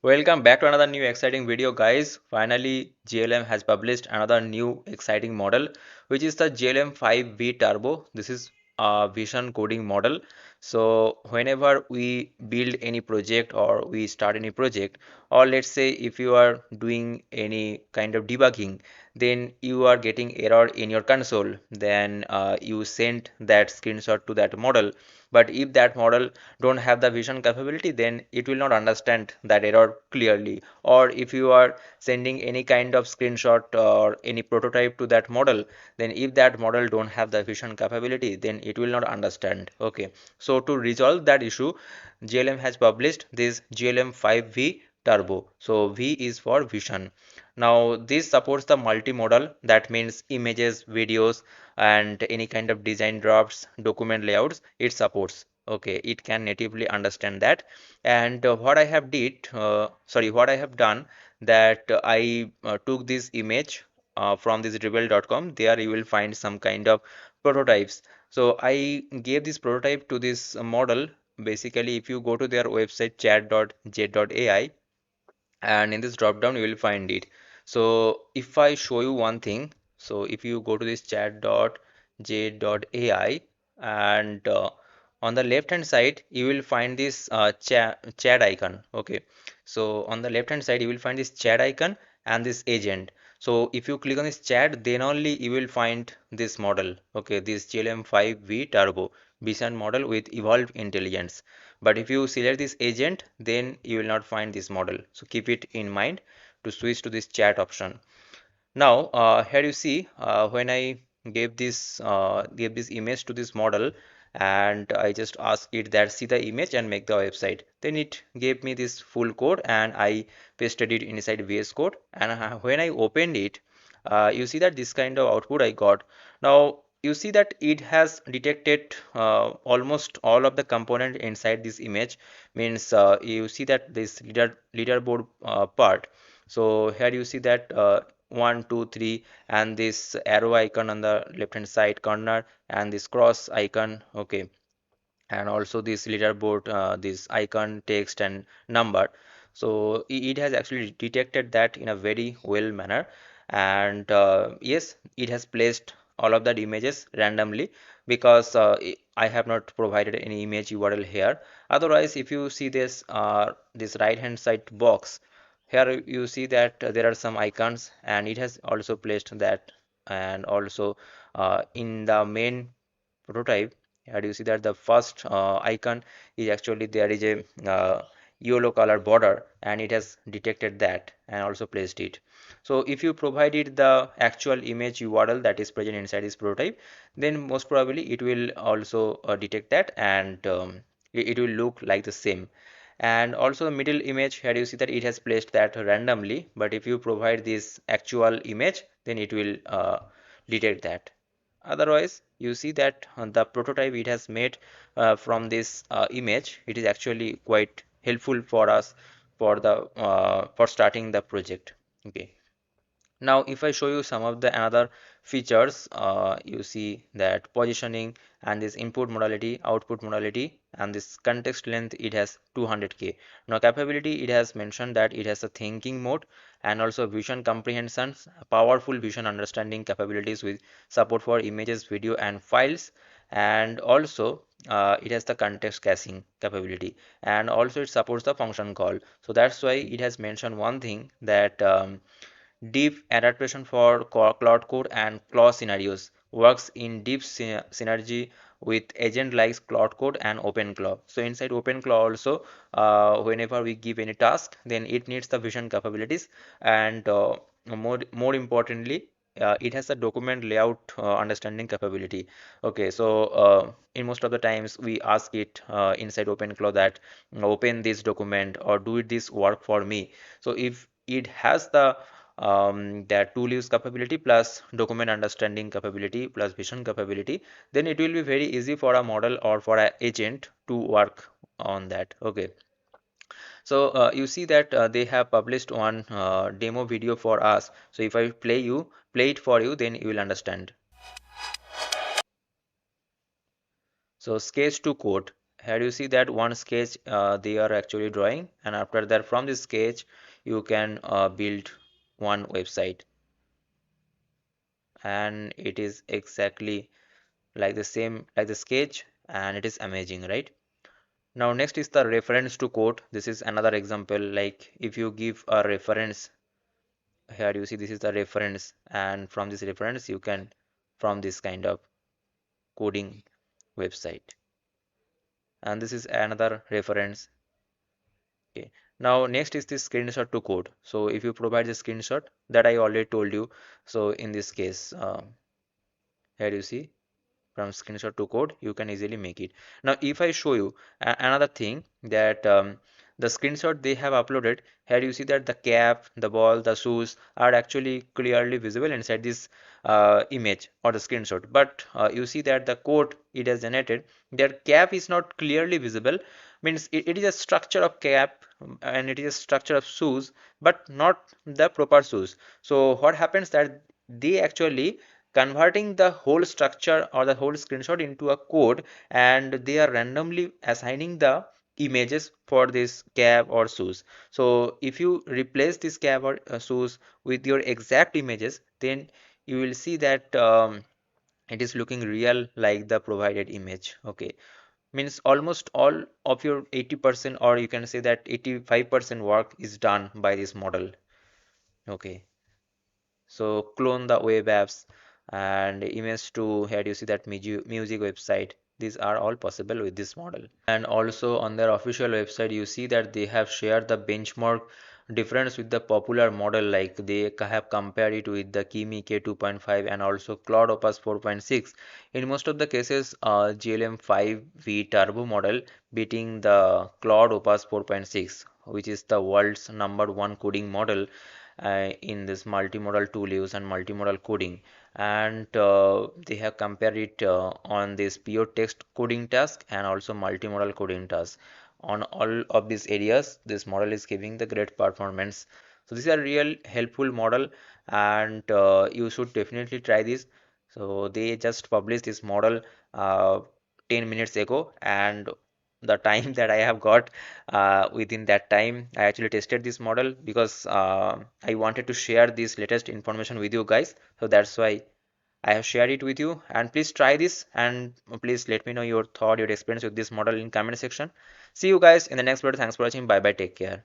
Welcome back to another new exciting video, guys. Finally, GLM has published another new exciting model, which is the GLM-5V Turbo. This is a vision coding model. So whenever we build any project or we start any project, or let's say if you are doing any kind of debugging, then you are getting error in your console, then you send that screenshot to that model. But if that model don't have the vision capability, then it will not understand that error clearly. Or if you are sending any kind of screenshot or any prototype to that model, then if that model don't have the vision capability, then it will not understand. Okay, so to resolve that issue, GLM has published this GLM-5V Turbo. So V is for vision. Now this supports the multimodal, that means images, videos, and any kind of design drafts, document layouts, it supports. Okay, it can natively understand that. And what I have done, that I took this image from this rebel.com. There you will find some kind of prototypes. So I gave this prototype to this model. Basically, if you go to their website chat.j.ai, and in this drop down you will find it. So if I show you one thing, so if you go to this chat.j.ai, and on the left hand side you will find this chat icon. Okay, so on the left hand side you will find this chat icon and this agent. So if you click on this chat, then only you will find this model. Okay, this GLM-5V Turbo vision model with evolved intelligence. But if you select this agent, then you will not find this model. So keep it in mind to switch to this chat option. Now here you see, when I gave this image to this model, and I just asked it that see the image and make the website, then it gave me this full code and I pasted it inside VS Code. And when I opened it, you see that this kind of output I got. Now you see that it has detected almost all of the component inside this image. Means you see that this leaderboard part. So here you see that 1 2 3, and this arrow icon on the left hand side corner, and this cross icon. Okay, and also this leaderboard, this icon, text and number. So it has actually detected that in a very well manner. And yes, it has placed all of that images randomly, because I have not provided any image URL here. Otherwise, if you see this right hand side box, here you see that there are some icons, and it has also placed that. And also in the main prototype, here you see that the first icon is actually there is a yellow color border, and it has detected that and also placed it. So if you provided the actual image URL that is present inside this prototype, then most probably it will also detect that, and it will look like the same. And also the middle image, here you see that it has placed that randomly, but if you provide this actual image, then it will detect that. Otherwise, you see that the prototype it has made from this image, it is actually quite helpful for us for starting the project. Okay, now if I show you some of the another features, you see that positioning and this input modality, output modality, and this context length, it has 200K. Now capability, it has mentioned that it has a thinking mode, and also vision comprehensions, powerful vision understanding capabilities with support for images, video and files. And also it has the context caching capability, and also it supports the function call. So that's why it has mentioned one thing, that deep adaptation for cloud code and claw scenarios, works in deep synergy with agent like cloud code and OpenClaw. So inside OpenClaw also, whenever we give any task, then it needs the vision capabilities. And more importantly, it has a document layout understanding capability. Okay, so in most of the times we ask it inside OpenClaw that open this document or do this work for me. So if it has the that tool use capability plus document understanding capability plus vision capability, then it will be very easy for a model or for an agent to work on that. Okay, so you see that they have published one demo video for us. So if I play it for you, then you will understand. So sketch to code. here you see that one sketch they are actually drawing, and after that from this sketch you can build one website, and it is exactly like the same like the sketch, and it is amazing, right? Now next is the reference to code. This is another example. Like if you give a reference, here you see this is the reference, and from this reference you can from this kind of coding website, and this is another reference. Okay, now next is this screenshot to code. So if you provide the screenshot that I already told you, so in this case here you see from screenshot to code you can easily make it. Now if I show you another thing that the screenshot they have uploaded, here you see that the cap, the ball, the shoes are actually clearly visible inside this image or the screenshot, but you see that the code it has generated, their cap is not clearly visible, means it is a structure of cap, and it is a structure of shoes but not the proper shoes. So what happens that they actually converting the whole structure or the whole screenshot into a code, and they are randomly assigning the images for this cab or shoes. So if you replace this cab or shoes with your exact images, then you will see that it is looking real like the provided image. Okay, means almost all of your 80%, or you can say that 85% work is done by this model. Okay, so clone the web apps and image to, here you see that music website. These are all possible with this model. And also on their official website, you see that they have shared the benchmark difference with the popular model. Like they have compared it with the Kimi K2.5 and also Cloud Opus 4.6. In most of the cases, GLM-5V Turbo model beating the Cloud Opus 4.6, which is the world's #1 coding model in this multimodal tool use and multimodal coding. And they have compared it on this pure text coding task and also multimodal coding task. On all of these areas, this model is giving the great performance. So this is a real helpful model, and you should definitely try this. So they just published this model uh, 10 minutes ago, and the time that I have got within that time, I actually tested this model because I wanted to share this latest information with you guys. So that's why I have shared it with you, and please try this, and please let me know your thought, your experience with this model in comment section. See you guys in the next video. Thanks for watching. Bye bye. Take care.